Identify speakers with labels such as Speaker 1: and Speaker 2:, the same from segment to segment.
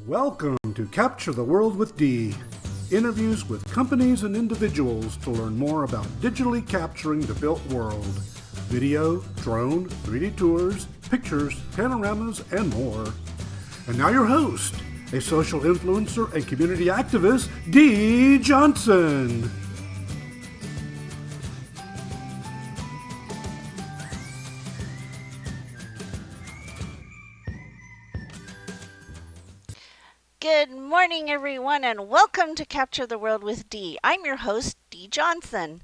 Speaker 1: Welcome to Capture the World with Dee. Interviews with companies and individuals to learn more about digitally capturing the built world. Video, drone, 3D tours, pictures, panoramas, and more. And now your host, a social influencer and community activist, Dee Johnson.
Speaker 2: Good morning, everyone, and welcome to Capture the World with Dee. I'm your host, Dee Johnson.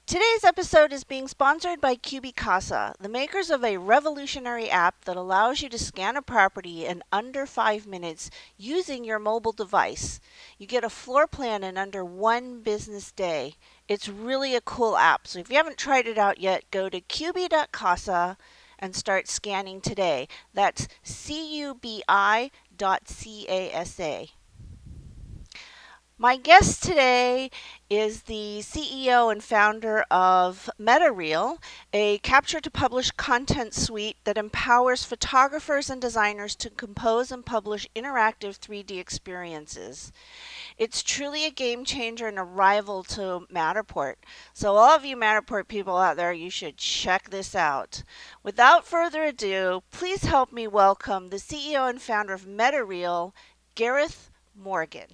Speaker 2: Today's episode is being sponsored by Casa, the makers of a revolutionary app that allows you to scan a property in under 5 minutes using your mobile device. You get a floor plan in under 1 business day. It's really a cool app, so if you haven't tried it out yet, go to cubi.casa and start scanning today. That's cubi.casa. My guest today is the CEO and founder of Metareal, a capture to publish content suite that empowers photographers and designers to compose and publish interactive 3D experiences. It's truly a game changer and a rival to Matterport. So all of you Matterport people out there, you should check this out. Without further ado, please help me welcome the CEO and founder of Metareal, Gareth Morgan.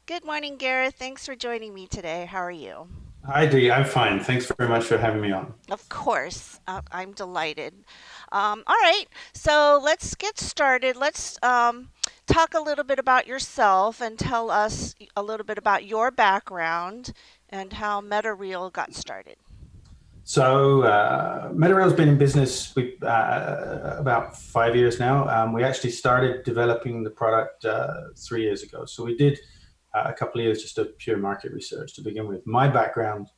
Speaker 2: Good morning, Gareth. Thanks for joining me today. How are you?
Speaker 3: Hi, Dee. I'm fine. Thanks very much for having me on.
Speaker 2: Of course. I'm delighted. All right. So let's get started. Let's talk a little bit about yourself and tell us a little bit about your background and how Metareal got started.
Speaker 3: So, Metareal's been in business about 5 years now. We actually started developing the product 3 years ago. So we did a couple of years just of pure market research to begin with. My background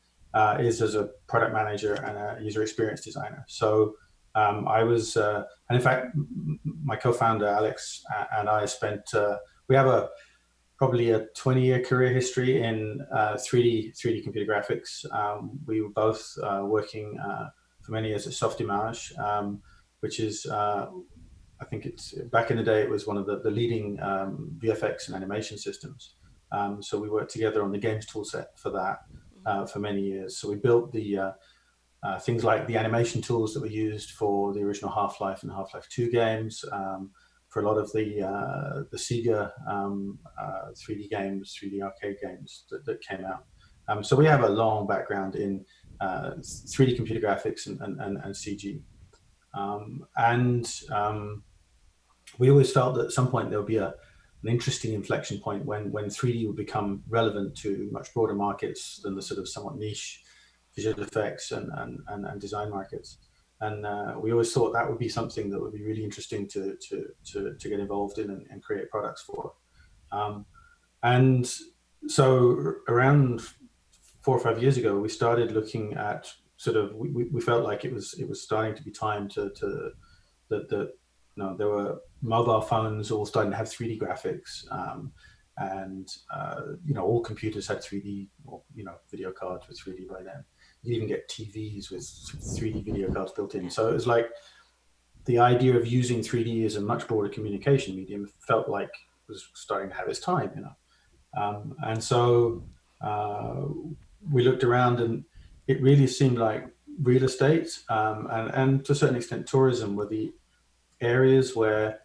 Speaker 3: is as a product manager and a user experience designer. So I was, and in fact, my co-founder Alex and I spent, we have probably a 20-year career history in 3D computer graphics. We were both working for many years at Softimage, which is, I think it's back in the day, it was one of the leading VFX and animation systems. So we worked together on the games toolset for that for many years. So we built the things like the animation tools that were used for the original Half-Life and Half-Life 2 games, for a lot of the Sega 3D games, 3D arcade games that came out. So we have a long background in 3D computer graphics and CG. We always felt that at some point there would be an interesting inflection point when 3D would become relevant to much broader markets than the sort of somewhat niche visual effects and design markets. And we always thought that would be something that would be really interesting to get involved in and create products for. And so around 4 or 5 years ago, we started looking at sort of, we felt like it was starting to be time that there were mobile phones all starting to have 3D graphics, and all computers had 3D, or video cards with 3D by then. You even get TVs with 3D video cards built in. So it was like the idea of using 3D as a much broader communication medium felt like it was starting to have its time, and so we looked around, and it really seemed like real estate and to a certain extent tourism were the areas where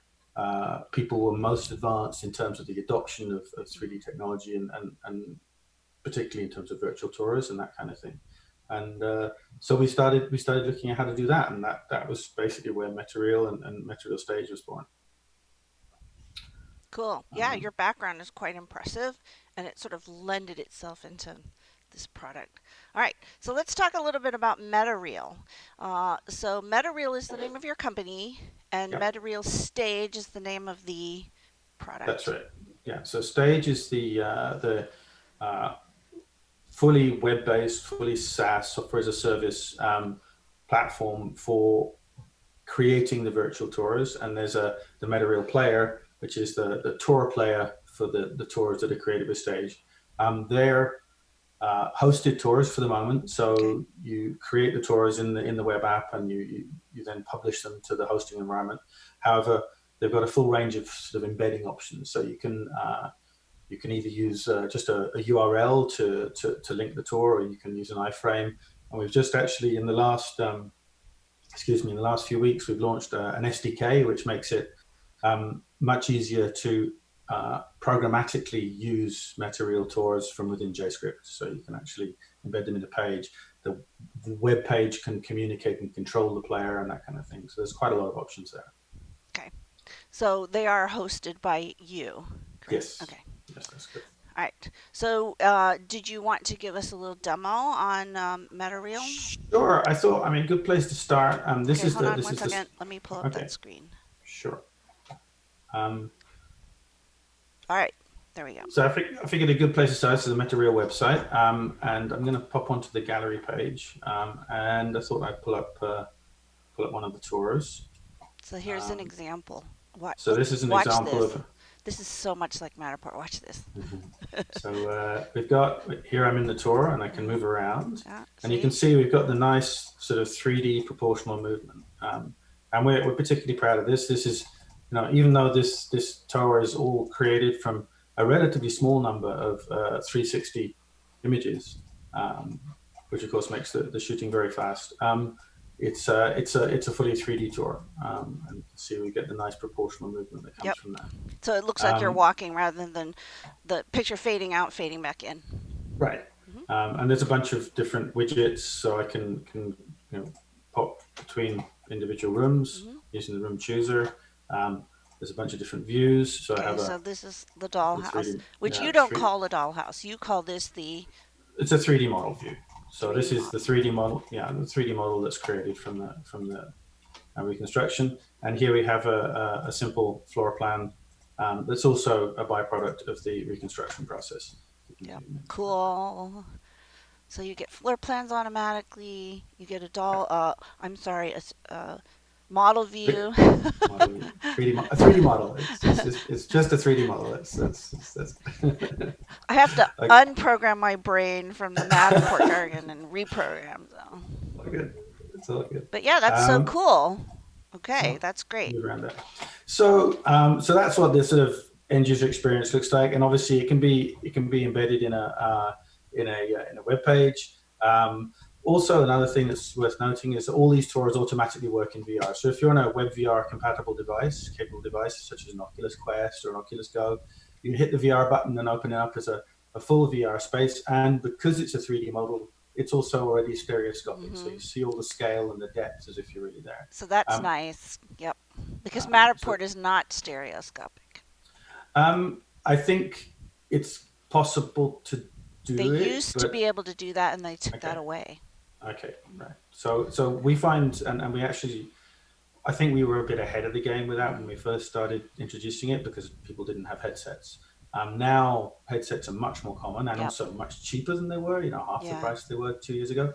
Speaker 3: people were most advanced in terms of the adoption of 3D technology and particularly in terms of virtual tours and that kind of thing. And so we started looking at how to do that, and that was basically where Metareal and Metareal Stage was born.
Speaker 2: Cool. Yeah, your background is quite impressive, and it sort of lended itself into this product. All right, so let's talk a little bit about Metareal. So Metareal is the name of your company, and
Speaker 3: Yep.
Speaker 2: Metareal Stage is the name of the product.
Speaker 3: That's right. Yeah. So Stage is the fully web-based, fully SaaS, software as a service platform for creating the virtual tours. And there's the Metareal Player, which is the tour player for the tours that are created with Stage. They're hosted tours for the moment. So
Speaker 2: Okay.
Speaker 3: you create the tours in the web app, and you then publish them to the hosting environment. However, they've got a full range of sort of embedding options. So you can either use just a URL to link the tour, or you can use an iframe. And we've just actually in the last few weeks, we've launched an SDK, which makes it much easier to programmatically use Metareal tours from within JScript. So you can actually embed them in the page. The web page can communicate and control the player and that kind of thing. So there's quite a lot of options there.
Speaker 2: Okay. So they are hosted by you, correct?
Speaker 3: Yes.
Speaker 2: Okay.
Speaker 3: Yes, that's good.
Speaker 2: All right. So did you want to give us a little demo on Metareal?
Speaker 3: Sure. I thought, good place to start. This is
Speaker 2: hold
Speaker 3: the,
Speaker 2: on
Speaker 3: this
Speaker 2: one
Speaker 3: is
Speaker 2: second. Let me pull up
Speaker 3: okay.
Speaker 2: that screen.
Speaker 3: Sure.
Speaker 2: All right. There we go.
Speaker 3: So I figured a good place to start is the Metareal website, and I'm going to pop onto the gallery page, and I thought I'd pull up one of the tours.
Speaker 2: So here's an example.
Speaker 3: So this is an example of.
Speaker 2: This is so much like Matterport. Watch this.
Speaker 3: So we've got here. I'm in the tour, and I can move around, and you can see we've got the nice sort of 3D proportional movement, and we're particularly proud of this. This is, even though this tour is all created from a relatively small number of 360 images, which of course makes the shooting very fast. It's a fully 3D tour, and you can see we get the nice proportional movement that comes from that.
Speaker 2: So it looks like you're walking rather than the picture fading out, fading back in.
Speaker 3: Right. And there's a bunch of different widgets, so I can pop between individual rooms using the room chooser. There's a bunch of different views. So I have
Speaker 2: so this is the dollhouse, which you
Speaker 3: 3D.
Speaker 2: don't call a dollhouse. You call this the.
Speaker 3: It's a 3D model view. So this is the 3D model. Yeah, the 3D model that's created from the reconstruction. And here we have a simple floor plan that's also a byproduct of the reconstruction process.
Speaker 2: Yeah, cool. So you get floor plans automatically. You get a doll. A model view.
Speaker 3: A 3D model. It's just a 3D model. That's
Speaker 2: I have to unprogram my brain from the Matterport jargon and reprogram them.
Speaker 3: All good. It's all good.
Speaker 2: But yeah, that's so cool. Okay, that's great.
Speaker 3: Around that. So that's what this sort of end user experience looks like, and obviously it can be embedded in a web page. Also, another thing that's worth noting is that all these tours automatically work in VR. So if you're on a web VR capable device, such as an Oculus Quest or an Oculus Go, you can hit the VR button and open it up as a full VR space. And because it's a 3D model, it's also already stereoscopic. So you see all the scale and the depth as if you're really there.
Speaker 2: So that's nice. Yep. Because Matterport is not stereoscopic.
Speaker 3: I think it's possible to do it.
Speaker 2: They used to be able to do that, and they took that away.
Speaker 3: Okay, right. So we find, and we actually, I think we were a bit ahead of the game with that when we first started introducing it, because people didn't have headsets. Now headsets are much more common and also much cheaper than they were, half the price they were 2 years ago.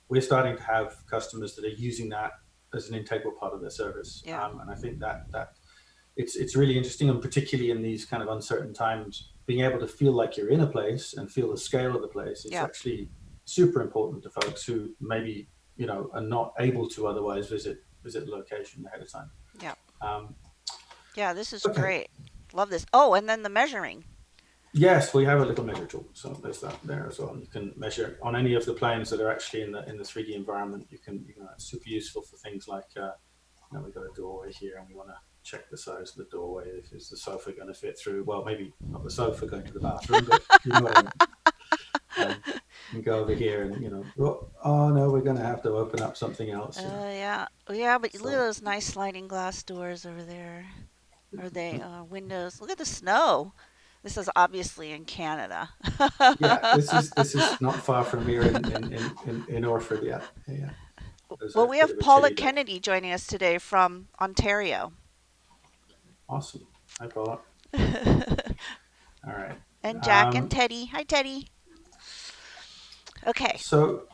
Speaker 3: We're starting to have customers that are using that as an integral part of their service. And I think that it's really interesting, and particularly in these kind of uncertain times, being able to feel like you're in a place and feel the scale of the place is actually super important to folks who maybe, are not able to otherwise visit the location ahead of time.
Speaker 2: Yeah. This is great. Love this. Oh, and then the measuring.
Speaker 3: Yes, we have a little measure tool, so there's that there as well. You can measure on any of the planes that are actually in the 3D environment. You can it's super useful for things like we've got a doorway here, and we want to check the size of the doorway. Is the sofa going to fit through? Well, maybe not the sofa going to the bathroom, but you can go over here and oh no, we're going to have to open up something else.
Speaker 2: But look at those nice sliding glass doors over there. Are they windows? Look at the snow. This is obviously in Canada.
Speaker 3: This is not far from here in Orford. Yeah.
Speaker 2: Well, we have Paula Kennedy joining us today from Ontario.
Speaker 3: Awesome. Hi, Paula. All right.
Speaker 2: And Jack and Teddy. Hi, Teddy. Okay.
Speaker 3: So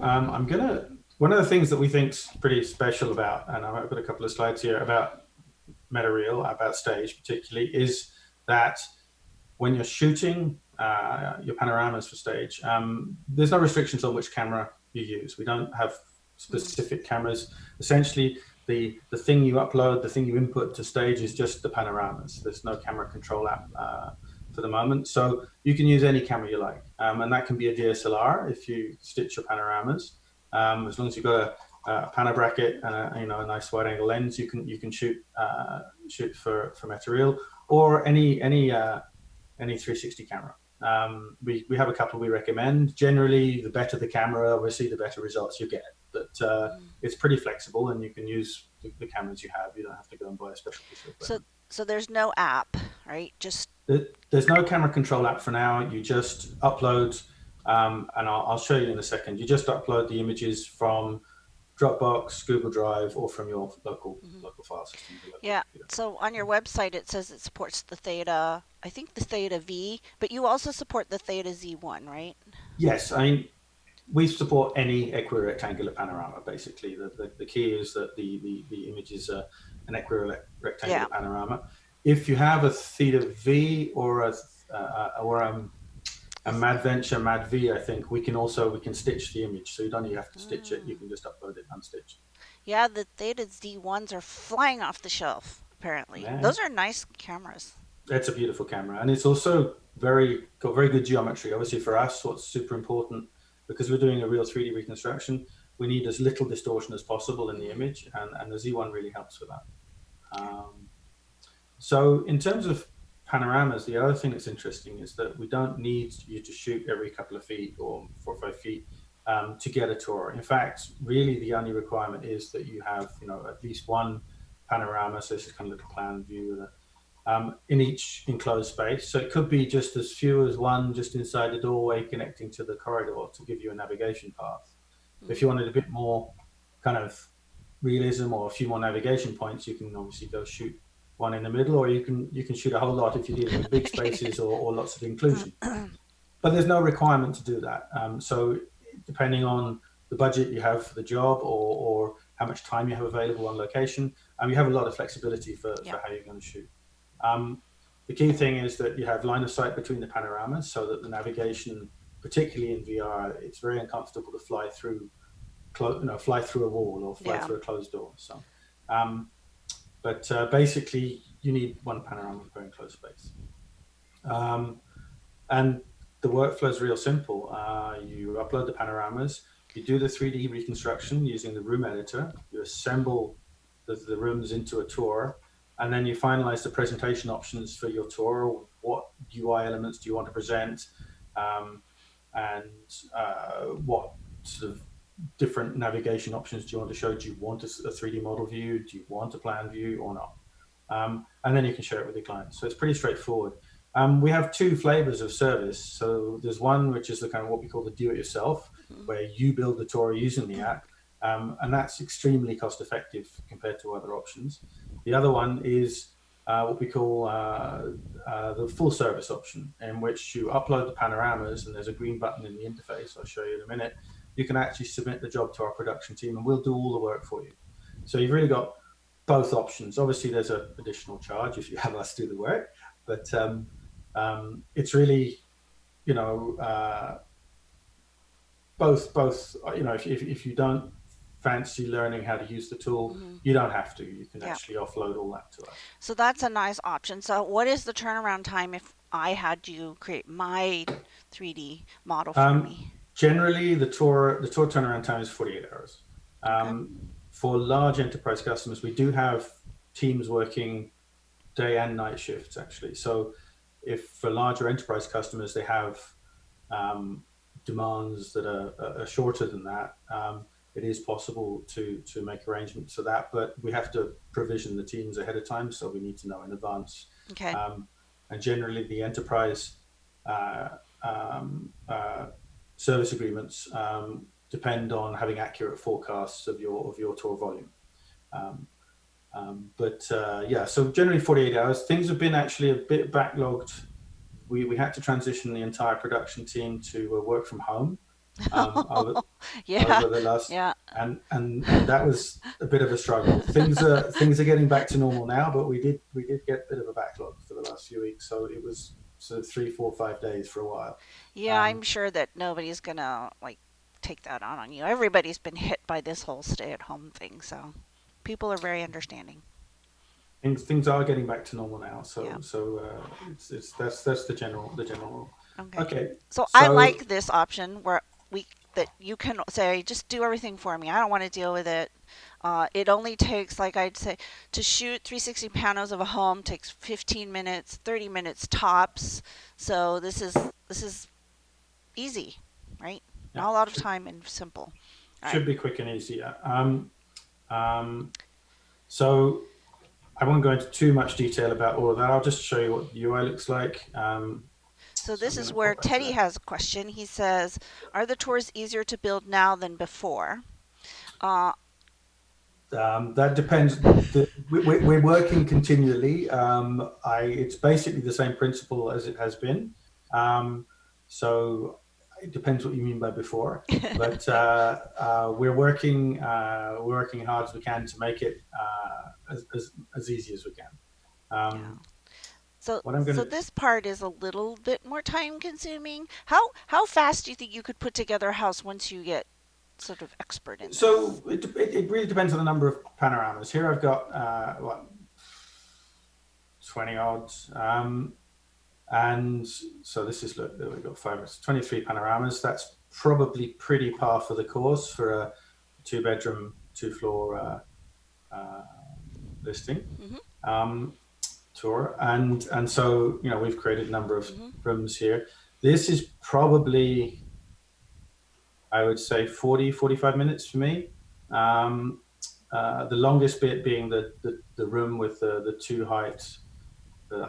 Speaker 3: I'm gonna. One of the things that we think's pretty special about, and I've got a couple of slides here about Metareal, about Stage particularly, is that when you're shooting your panoramas for Stage, there's no restrictions on which camera you use. We don't have specific cameras. Essentially, the thing you upload, the thing you input to stage is just the panoramas. There's no camera control app for the moment, so you can use any camera you like, and that can be a DSLR if you stitch your panoramas. As long as you've got a pano bracket and a nice wide angle lens, you can shoot for Metareal or any 360 camera. We have a couple we recommend. Generally, the better the camera, obviously, the better results you get. But it's pretty flexible, and you can use the cameras you have. You don't have to go and buy a special piece of
Speaker 2: So
Speaker 3: equipment.
Speaker 2: so there's no app, right? Just
Speaker 3: There's no camera control app for now. You just upload, and I'll show you in a second. You just upload the images from Dropbox, Google Drive, or from your
Speaker 2: mhm.
Speaker 3: local file system, your local
Speaker 2: Yeah.
Speaker 3: computer.
Speaker 2: So on your website it says it supports the Theta, I think the Theta V, but you also support the Theta Z1, right?
Speaker 3: Yes, I mean we support any equirectangular panorama. Basically, the key is that the image is an
Speaker 2: Yeah.
Speaker 3: equirectangular panorama. If you have a theta V or a Mad Venture Mad V, I think we can stitch the image, so you don't even have to stitch it. You
Speaker 2: Mm.
Speaker 3: can just upload it unstitched.
Speaker 2: Yeah, the Theta Z1s are flying off the shelf, apparently.
Speaker 3: Yeah,
Speaker 2: Those are nice cameras.
Speaker 3: it's a beautiful camera, and it's also very good geometry. Obviously, for us, what's super important because we're doing a real 3D reconstruction, we need as little distortion as possible in the
Speaker 2: Hmm.
Speaker 3: image, and the Z1 really helps with that. Um, so, in terms of panoramas, the other thing that's interesting is that we don't need you to shoot every couple of feet or 4 or 5 feet to get a tour. In fact, really, the only requirement is that you have, at least one panorama. So this is kind of like a plan view in each enclosed space. So it could be just as few as one just inside the doorway connecting to the corridor to give you a navigation path. If you
Speaker 2: Hmm.
Speaker 3: wanted a bit more kind of realism or a few more navigation points, you can obviously go shoot one in the middle, or you can shoot a whole lot if you're dealing with big spaces or lots of inclusion. But there's no requirement to do that. So depending on the budget you have for the job or how much time you have available on location, you have a lot of flexibility
Speaker 2: Yeah.
Speaker 3: for how you're going to shoot. Um, the key thing is that you have line of sight between the panoramas so that the navigation, particularly in VR, it's very uncomfortable to fly through a wall or fly
Speaker 2: Yeah.
Speaker 3: through a closed door. So, um, but basically, you need one panorama per enclosed space. Um, and the workflow is real simple. You upload the panoramas, you do the 3D reconstruction using the room editor, you assemble the rooms into a tour, and then you finalize the presentation options for your tour. What UI elements do you want to present? Um, and what sort of different navigation options do you want to show? Do you want a 3D model view? Do you want a plan view or not? And then you can share it with your clients. So it's pretty straightforward. We have two flavors of service. So there's one which is the kind of what we call the do-it-yourself,
Speaker 2: Mhm.
Speaker 3: where you build the tour using the app, and that's extremely cost-effective compared to other options. The other one is what we call the full service option, in which you upload the panoramas, and there's a green button in the interface. I'll show you in a minute. You can actually submit the job to our production team, and we'll do all the work for you. So you've really got both options. Obviously, there's an additional charge if you have us do the work, but it's really, you know, both. If you don't fancy learning how to use the tool,
Speaker 2: Hmm.
Speaker 3: you don't have to. You can
Speaker 2: Yeah.
Speaker 3: actually offload all that to us.
Speaker 2: So that's a nice option. So what is the turnaround time if I had you create my 3D model for
Speaker 3: Um,
Speaker 2: me?
Speaker 3: Generally, the tour turnaround time is 48 hours.
Speaker 2: Okay.
Speaker 3: For large enterprise customers, we do have teams working day and night shifts actually. So if for larger enterprise customers they have um, demands that are shorter than that, it is possible to make arrangements for that. But we have to provision the teams ahead of time, so we need to know in advance.
Speaker 2: Okay.
Speaker 3: Um, and generally, the enterprise uh, um, uh, service agreements depend on having accurate forecasts of your tour volume. Um, but yeah, so generally 48 hours. Things have been actually a bit backlogged. We had to transition the entire production team to work from home um, over
Speaker 2: Yeah.
Speaker 3: over the last,
Speaker 2: Yeah.
Speaker 3: and that was a bit of a struggle. Things are getting back to normal now, but we did get a bit of a backlog for the last few weeks. So it was sort of 3, 4, 5 days for a while.
Speaker 2: Yeah, I'm
Speaker 3: Um,
Speaker 2: sure that nobody's gonna like take that on you. Everybody's been hit by this whole stay-at-home thing, so. People are very understanding.
Speaker 3: Things are getting back to normal now.
Speaker 2: Yeah.
Speaker 3: That's the general rule.
Speaker 2: Okay.
Speaker 3: Okay,
Speaker 2: So I
Speaker 3: so
Speaker 2: like this option where that you can say, just do everything for me. I don't want to deal with it. It only takes, like I'd say, to shoot 360 panels of a home takes 15 minutes, 30 minutes tops. So this is easy, right?
Speaker 3: yeah,
Speaker 2: Not a lot of time and simple. All right.
Speaker 3: should be quick and easy. Um, so I won't go into too much detail about all of that. I'll just show you what the UI looks like.
Speaker 2: So
Speaker 3: So
Speaker 2: this
Speaker 3: I'm going
Speaker 2: is
Speaker 3: to
Speaker 2: where
Speaker 3: pop back to
Speaker 2: Teddy
Speaker 3: that.
Speaker 2: has a question. He says, "Are the tours easier to build now than before?" Uh,
Speaker 3: That depends. We're working continually. It's basically the same principle as it has been. So it depends what you mean by before. But we're working hard as we can to make it as easy as we can.
Speaker 2: yeah.
Speaker 3: Um,
Speaker 2: So
Speaker 3: what I'm going
Speaker 2: so
Speaker 3: to
Speaker 2: this part is a little bit more time consuming. How fast do you think you could put together a house once you get sort of expert in this?
Speaker 3: So it really depends on the number of panoramas. Here I've got 20 odds. And so this is, look, we've got 23 panoramas. That's probably pretty par for the course for a 2-bedroom, 2-floor listing
Speaker 2: Mhm.
Speaker 3: tour. And so, we've created a number of
Speaker 2: Mhm.
Speaker 3: rooms here. This is probably, I would say, 45 minutes for me. The longest bit being the room with the two heights, the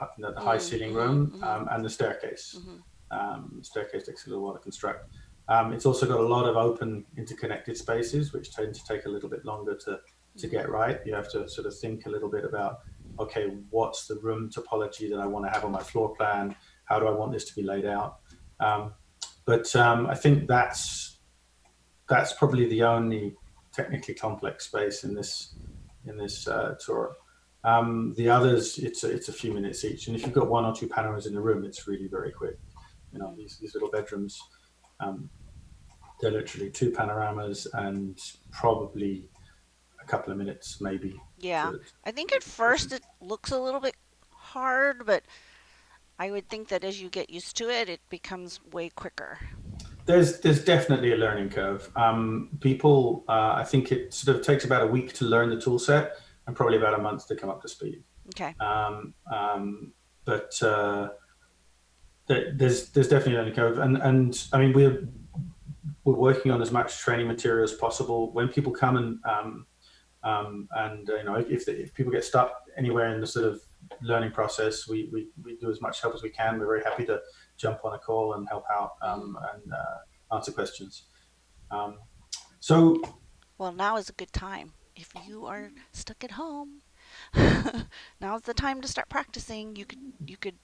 Speaker 3: high ceiling
Speaker 2: Mhm.
Speaker 3: room,
Speaker 2: Mhm.
Speaker 3: and the staircase.
Speaker 2: Mhm.
Speaker 3: Staircase takes a little while to construct. It's also got a lot of open interconnected spaces, which tend to take a little bit longer to get right. You have to sort of think a little bit about, okay, what's the room topology that I want to have on my floor plan? How do I want this to be laid out? But I think that's probably the only technically complex space in this tour. The others, it's a few minutes each, and if you've got 1 or 2 panoramas in the room, it's really very quick.
Speaker 2: Mhm.
Speaker 3: These little bedrooms, they're literally 2 panoramas and probably a couple of minutes, maybe.
Speaker 2: Yeah.
Speaker 3: To
Speaker 2: I think at first it looks a little bit hard, but I would think that as you get used to it, it becomes way quicker.
Speaker 3: there's definitely a learning curve. People, I think it sort of takes about a week to learn the tool set, and probably about a month to come up to speed.
Speaker 2: Okay.
Speaker 3: Um, um, but there's definitely a learning curve, and I mean we're working on as much training material as possible. When people come and if people get stuck anywhere in the sort of learning process, we do as much help as we can. We're very happy to jump on a call and help out
Speaker 2: Mhm.
Speaker 3: and answer questions. Um, so
Speaker 2: Well, now is a good time. If you are stuck at home, now's the time to start practicing. You could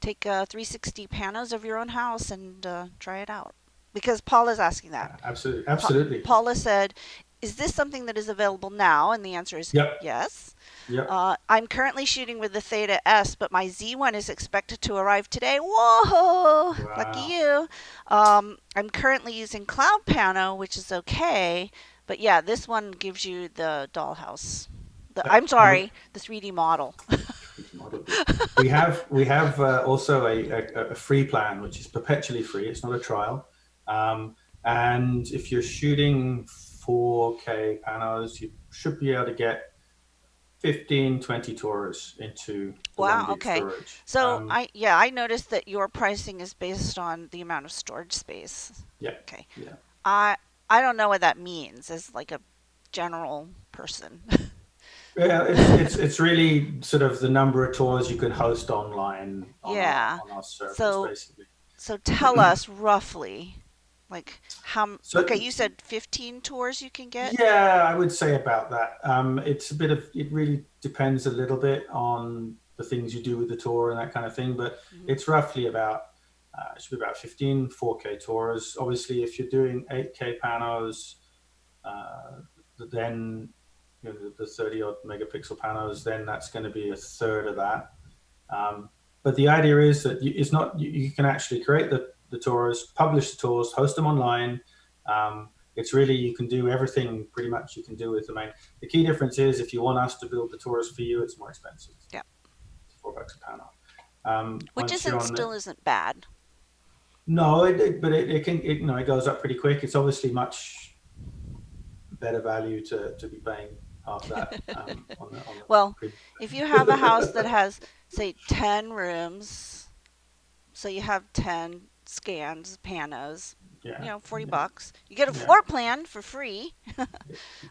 Speaker 2: take 360 panos of your own house and try it out. Because Paula's asking that.
Speaker 3: absolutely, absolutely,
Speaker 2: Paula said, "Is this something that is available now?" And the answer is
Speaker 3: yep,
Speaker 2: yes.
Speaker 3: yep.
Speaker 2: I'm currently shooting with the Theta S, but my Z1 is expected to arrive today. Whoa! Lucky
Speaker 3: Wow.
Speaker 2: you. I'm currently using Cloud Pano, which is okay. But yeah, this one gives you the dollhouse. I'm
Speaker 3: And we
Speaker 2: sorry, the 3D model.
Speaker 3: model. We have also a free plan, which is perpetually free. It's not a trial. And if you're shooting 4K panos, you should be able to get 15, 20 tours into the 1
Speaker 2: Wow,
Speaker 3: gig
Speaker 2: okay.
Speaker 3: storage.
Speaker 2: So I noticed that your pricing is based on the amount of storage space.
Speaker 3: Yeah,
Speaker 2: Okay.
Speaker 3: yeah.
Speaker 2: I I don't know what that means as like a general person.
Speaker 3: Yeah, it's really sort of the number of tours you can host online on our
Speaker 2: Yeah.
Speaker 3: on our servers,
Speaker 2: So
Speaker 3: basically.
Speaker 2: so tell us roughly like how okay,
Speaker 3: So
Speaker 2: you said 15 tours you can get?
Speaker 3: yeah, I would say about that. It really depends a little bit on the things you do with the tour and that kind of thing, but
Speaker 2: Hmm.
Speaker 3: it's roughly about, it should be about 15 4K tours. Obviously, if you're doing 8K panos, uh, then the 30 odd megapixel panos, then that's going to be a third of that. But the idea is that it's not, you can actually create the tours, publish the tours, host them online. it's really, you can do everything pretty much you can do with the main. The key difference is if you want us to build the tours for you, it's more expensive.
Speaker 2: Yeah.
Speaker 3: It's $4 a panel.
Speaker 2: Which still isn't bad.
Speaker 3: No, but it can, it goes up pretty quick. It's obviously much better value to be paying half that on the
Speaker 2: well, if you have a house that has, say, 10 rooms, so you have 10 scans, panos, $40. You get a floor plan for free.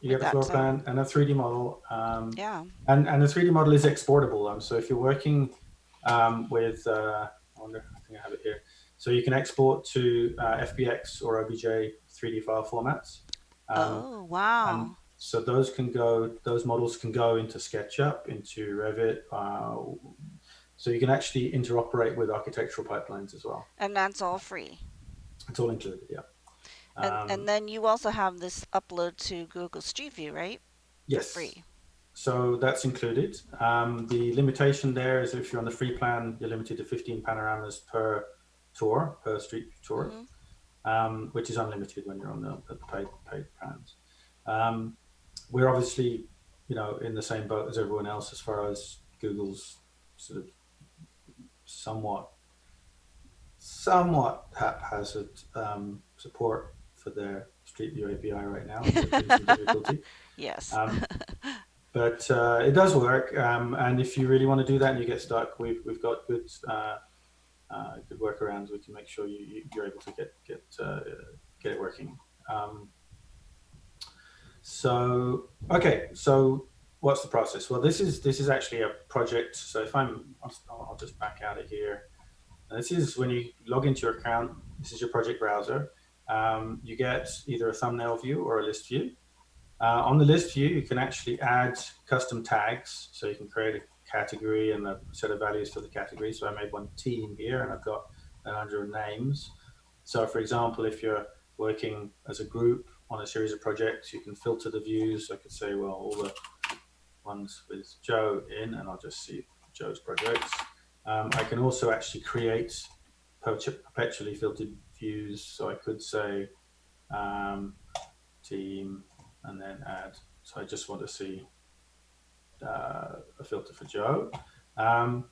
Speaker 3: You get a floor plan and a 3D model.
Speaker 2: Yeah.
Speaker 3: And the 3D model is exportable. So if you're working with, I think I have it here. So you can export to FBX or OBJ 3D file formats.
Speaker 2: Oh, wow.
Speaker 3: And so those models can go into SketchUp, into Revit. So you can actually interoperate with architectural pipelines as well.
Speaker 2: And that's all free.
Speaker 3: It's all included, yeah.
Speaker 2: And then you also have this upload to Google Street View, right?
Speaker 3: Yes.
Speaker 2: Free.
Speaker 3: So that's included. The limitation there is if you're on the free plan, you're limited to 15 panoramas per tour, per street view tour, which is unlimited when you're on the paid plans. We're obviously, in the same boat as everyone else as far as Google's sort of somewhat haphazard support for their Street View API right now. There's been some difficulty.
Speaker 2: Yes.
Speaker 3: But it does work, and if you really want to do that and you get stuck, we've got good workarounds. We can make sure you're able to get it working. So what's the process? Well, this is actually a project. So I'll just back out of here. This is when you log into your account. This is your project browser. You get either a thumbnail view or a list view. On the list view, you can actually add custom tags. So you can create a category and a set of values for the category. So I made one team here, and I've got 100 names. So for example, if you're working as a group on a series of projects, you can filter the views. I could say, well, all the ones with Joe in, and I'll just see Joe's projects. I can also actually create perpetually filtered views. So I could say team and then add. So I just want to see a filter for Joe. And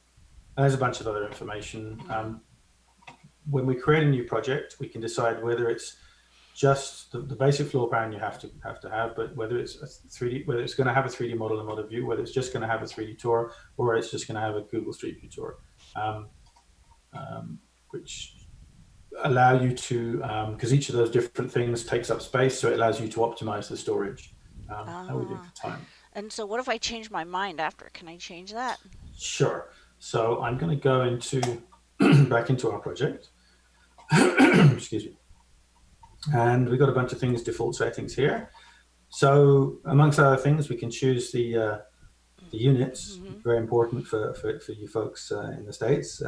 Speaker 3: there's a bunch of other information. When we create a new project, we can decide whether it's just the basic floor plan you have to have, but whether it's a 3D, whether it's going to have a 3D model and model view, whether it's just going to have a 3D tour, or it's just going to have a Google Street View tour, which allow you to, because each of those different things takes up space, so it allows you to optimize the storage. How we do for time.
Speaker 2: And so what if I change my mind after? Can I change that?
Speaker 3: Sure. So I'm going to go into back into our project. Excuse me. And we've got a bunch of things, default settings here. So amongst other things, we can choose the units, very important for you folks in the States.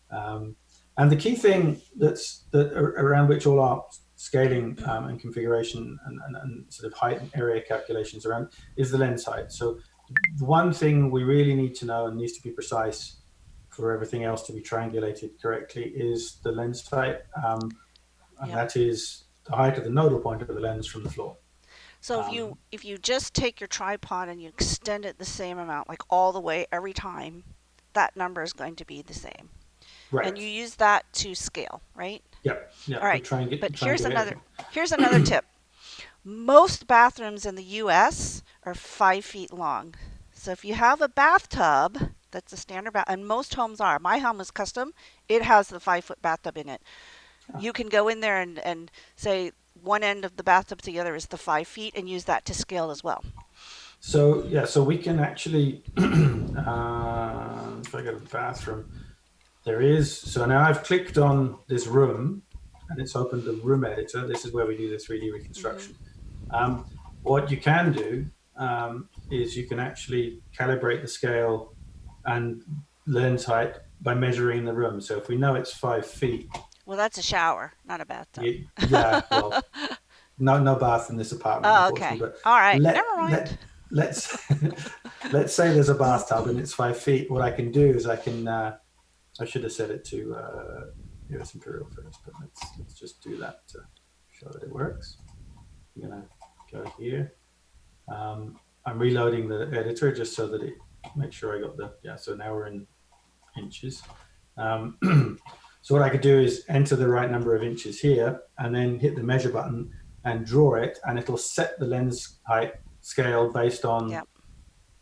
Speaker 3: And the key thing around which all our scaling and configuration and sort of height and area calculations around is the lens height. So the one thing we really need to know and needs to be precise for everything else to be triangulated correctly is the lens height. And that is the height of the nodal point of the lens from the floor.
Speaker 2: So if you just take your tripod and you extend it the same amount, like all the way every time, that number is going to be the same.
Speaker 3: Right.
Speaker 2: And you use that to scale, right?
Speaker 3: Yep.
Speaker 2: All right. But here's another tip. Most bathrooms in the U.S. are 5 feet long. So if you have a bathtub, that's a standard bath, and most homes are. My home is custom. It has the 5-foot bathtub in it. You can go in there and say one end of the bathtub to the other is the 5 feet and use that to scale as well.
Speaker 3: So so we can actually, if I go to the bathroom, so now I've clicked on this room and it's opened the room editor. This is where we do the 3D reconstruction. What you can do is you can actually calibrate the scale and lens height by measuring the room. So if we know it's 5 feet.
Speaker 2: Well, that's a shower, not a bathtub.
Speaker 3: Yeah, well, no bath in this apartment.
Speaker 2: Oh, okay.
Speaker 3: But
Speaker 2: all right, never mind.
Speaker 3: Let's say there's a bathtub and it's 5 feet. What I can do is I should have set it to US Imperial first, but let's just do that to show that it works. I'm going to go here. I'm reloading the editor just so that it make sure I got the, so now we're in inches. So what I could do is enter the right number of inches here and then hit the measure button and draw it, and it'll set the lens height scale based on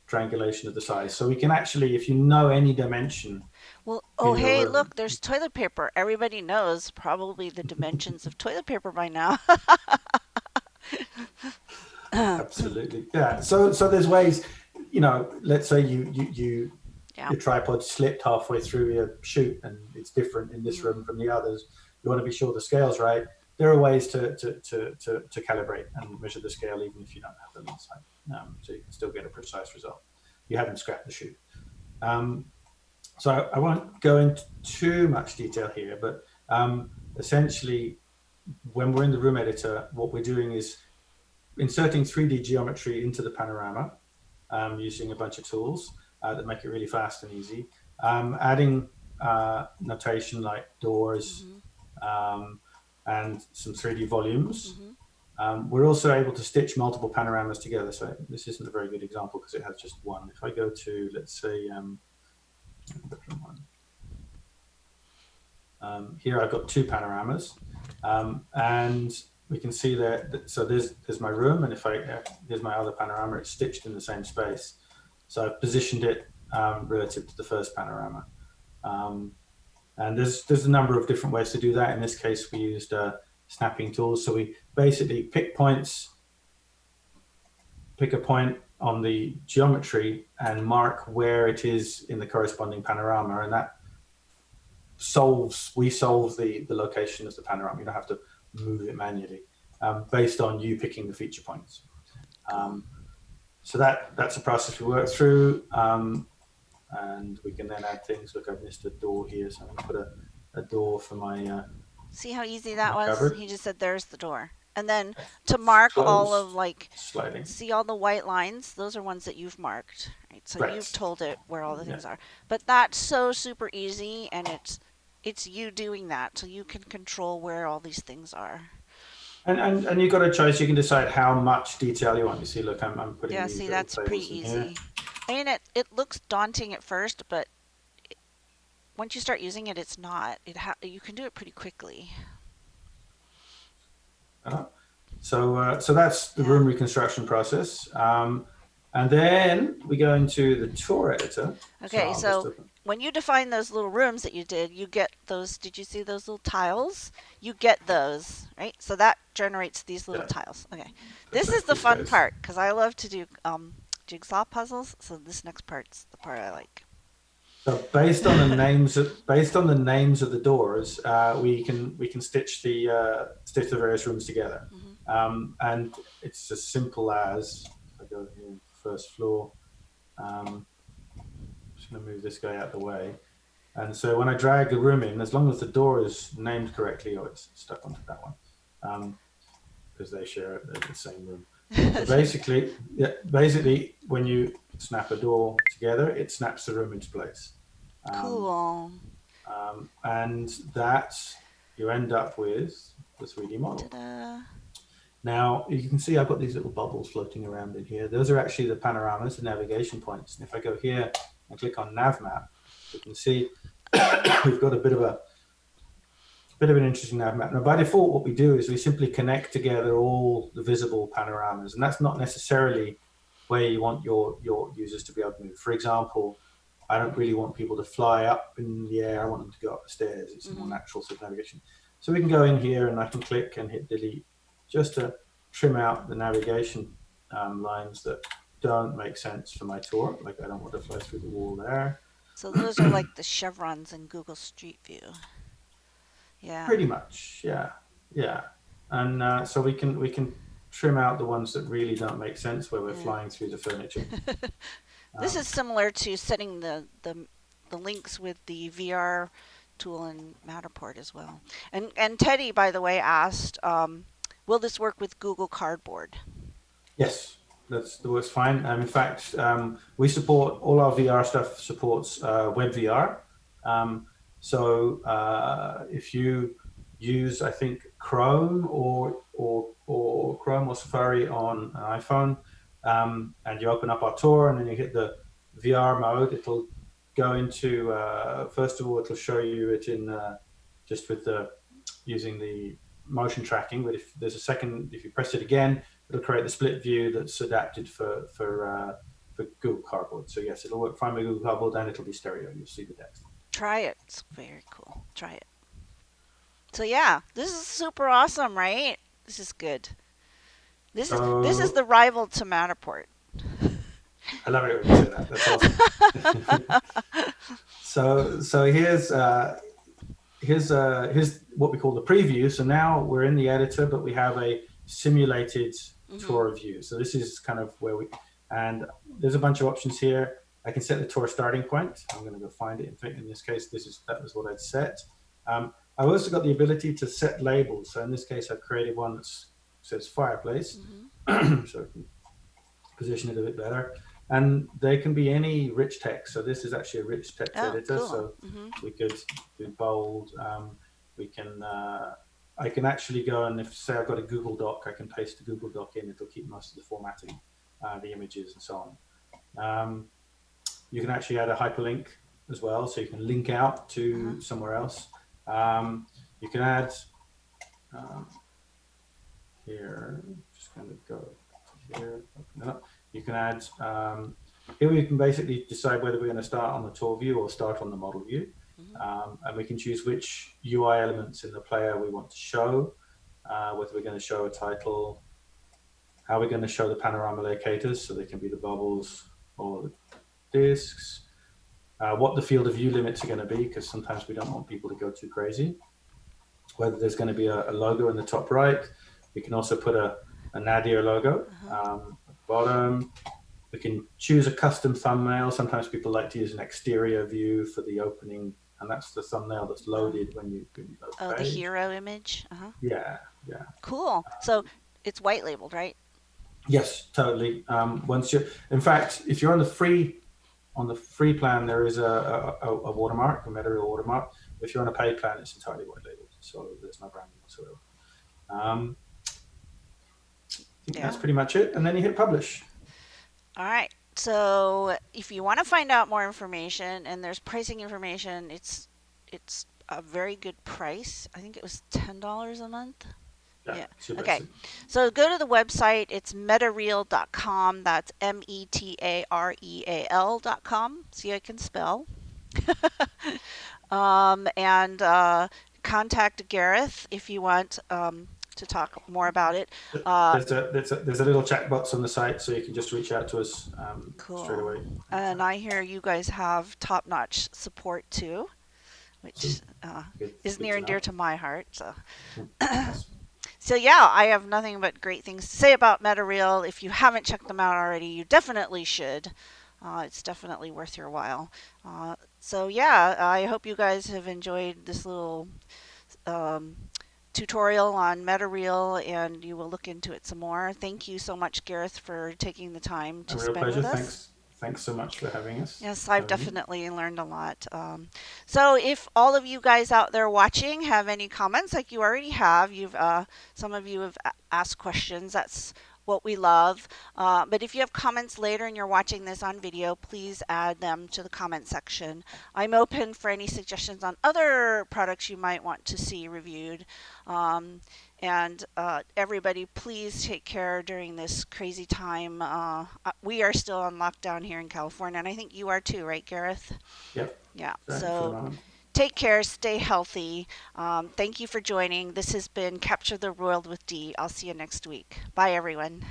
Speaker 3: triangulation of the size. So we can actually, if you know any dimension.
Speaker 2: Well,
Speaker 3: in your
Speaker 2: hey,
Speaker 3: room,
Speaker 2: look, there's toilet paper. Everybody knows probably the dimensions of toilet paper by now.
Speaker 3: Absolutely, yeah. So there's ways, let's say your tripod slipped halfway through your shoot and it's different in this room from the others. You want to be sure the scale's right. There are ways to calibrate and measure the scale even if you don't have the lens height, so you can still get a precise result. You haven't scrapped the shoot. So I won't go into too much detail here, but essentially, when we're in the room editor, what we're doing is inserting 3D geometry into the panorama using a bunch of tools that make it really fast and easy. Adding notation like doors and some 3D volumes. We're also able to stitch multiple panoramas together. So this isn't a very good example because it has just one. If I go to, let's say, here I've got two panoramas, and we can see that. So there's my room, and if here's my other panorama, it's stitched in the same space. So I've positioned it relative to the first panorama, and there's a number of different ways to do that. In this case, we used snapping tools. So we basically pick a point on the geometry and mark where it is in the corresponding panorama, and that we solve the location of the panorama. You don't have to move it manually based on you picking the feature points. So that's a process we work through, and we can then add things. Look, I've missed a door here, so I'm going to put a door for my
Speaker 2: See how easy that was?
Speaker 3: cupboard.
Speaker 2: He just said, there's the door. And then to mark all of
Speaker 3: sliding.
Speaker 2: See all the white lines? Those are ones that you've marked, right? So
Speaker 3: Right.
Speaker 2: you've told it where all the things are. But that's so super easy, and it's you doing that, so you can control where all these things are.
Speaker 3: And you've got a choice. You can decide how much detail you want. You see, look, I'm putting
Speaker 2: Yeah,
Speaker 3: these
Speaker 2: see,
Speaker 3: little
Speaker 2: that's pretty
Speaker 3: tables in
Speaker 2: easy.
Speaker 3: here.
Speaker 2: I mean, it looks daunting at first, but once you start using it, it's not. You can do it pretty quickly.
Speaker 3: So that's the room reconstruction process. And then we go into the tour editor.
Speaker 2: Okay, so when you define those little rooms that you did, you get those. Did you see those little tiles? You get those, right? So that generates these little tiles. Okay, this is the fun part because I love to do jigsaw puzzles. So this next part's the part I like.
Speaker 3: So based on the names of the doors, we can stitch the various rooms together, and it's as simple as, if I go here, first floor. I'm just going to move this guy out of the way, and so when I drag the room in, as long as the door is named correctly, it's stuck onto that one, because they share the same room. So basically, when you snap a door together, it snaps the room into place.
Speaker 2: Cool.
Speaker 3: And that you end up with the 3D model.
Speaker 2: Ta-da.
Speaker 3: Now you can see I've got these little bubbles floating around in here. Those are actually the panoramas, the navigation points. And if I go here and click on Nav Map, you can see we've got a bit of an interesting nav map. Now by default, what we do is we simply connect together all the visible panoramas, and that's not necessarily where you want your users to be able to move. For example, I don't really want people to fly up in the air. I want them to go up the stairs. It's a more natural sort of navigation. So we can go in here and I can click and hit delete just to trim out the navigation lines that don't make sense for my tour. Like I don't want to fly through the wall there.
Speaker 2: So those are like the chevrons in Google Street View. Yeah.
Speaker 3: Pretty much, yeah. And so we can trim out the ones that really don't make sense where we're flying through the furniture.
Speaker 2: This is similar to setting the links with the VR tool in Matterport as well. And Teddy, by the way, asked, will this work with Google Cardboard? Yes,
Speaker 3: that works fine. In fact, we support all our VR stuff supports WebVR. So if you use, I think, Chrome or Chrome or Safari on an iPhone, and you open up Artura and then you hit the VR mode, it'll go into first of all, it'll show you it in just with the using the motion tracking. But if there's a second, if you press it again, it'll create the split view that's adapted for Google Cardboard. So yes, it'll work fine with Google Cardboard, and it'll be stereo. You'll see the text.
Speaker 2: Try it. It's very cool. Try it. So yeah, this is super awesome, right? This is good. This is the rival to Matterport.
Speaker 3: I love it when you say that. That's awesome. So here's what we call the preview. So now we're in the editor, but we have a simulated tour view. So this is kind of where and there's a bunch of options here. I can set the tour starting point. I'm going to go find it. In this case, that was what I'd set. I've also got the ability to set labels. So in this case, I've created one that says fireplace. So I can position it a bit better. And they can be any rich text. So this is actually a rich text editor.
Speaker 2: Cool.
Speaker 3: So we could do bold. I can actually go, and if say I've got a Google Doc, I can paste the Google Doc in. It'll keep most of the formatting, the images and so on. You can actually add a hyperlink as well. So you can link out to somewhere else. You can add here, just kind of go here, open it up. You can add, here we can basically decide whether we're going to start on the tour view or start on the model view. And we can choose which UI elements in the player we want to show, whether we're going to show a title, how we're going to show the panorama locators, so they can be the bubbles or the discs, what the field of view limits are going to be, because sometimes we don't want people to go too crazy, whether there's going to be a logo in the top right. We can also put a Nadir logo at the bottom. We can choose a custom thumbnail. Sometimes people like to use an exterior view for the opening, and that's the thumbnail that's loaded when you load the page.
Speaker 2: The hero image.
Speaker 3: Yeah.
Speaker 2: Cool. So it's white labeled, right?
Speaker 3: Yes, totally. In fact, if you're on the free plan, there is a watermark, a Metareal watermark. If you're on a paid plan, it's entirely white labeled, so there's no branding whatsoever. I think that's pretty much it, and then you hit publish.
Speaker 2: All right. So if you want to find out more information, and there's pricing information, it's a very good price. I think it was $10 a month. Yeah. Okay. So go to the website. It's metareal.com. That's metareal.com. See, I can spell. And contact Gareth if you want to talk more about it.
Speaker 3: There's a little chat box on the site, so you can just reach out to us straight away.
Speaker 2: And I hear you guys have top-notch support too, which is near and dear to my heart. So. So yeah, I have nothing but great things to say about Metareal. If you haven't checked them out already, you definitely should. It's definitely worth your while. So yeah, I hope you guys have enjoyed this little tutorial on Metareal, and you will look into it some more. Thank you so much, Gareth, for taking the time to spend with us.
Speaker 3: Thanks so much for having us.
Speaker 2: Yes, I've definitely learned a lot. So if all of you guys out there watching have any comments, like you already have, some of you have asked questions. That's what we love. But if you have comments later and you're watching this on video, please add them to the comment section. I'm open for any suggestions on other products you might want to see reviewed. And everybody, please take care during this crazy time. We are still on lockdown here in California, and I think you are too, right, Gareth?
Speaker 3: Yep.
Speaker 2: Yeah. So take care, stay healthy. Thank you for joining. This has been Capture the World with Dee. I'll see you next week. Bye, everyone.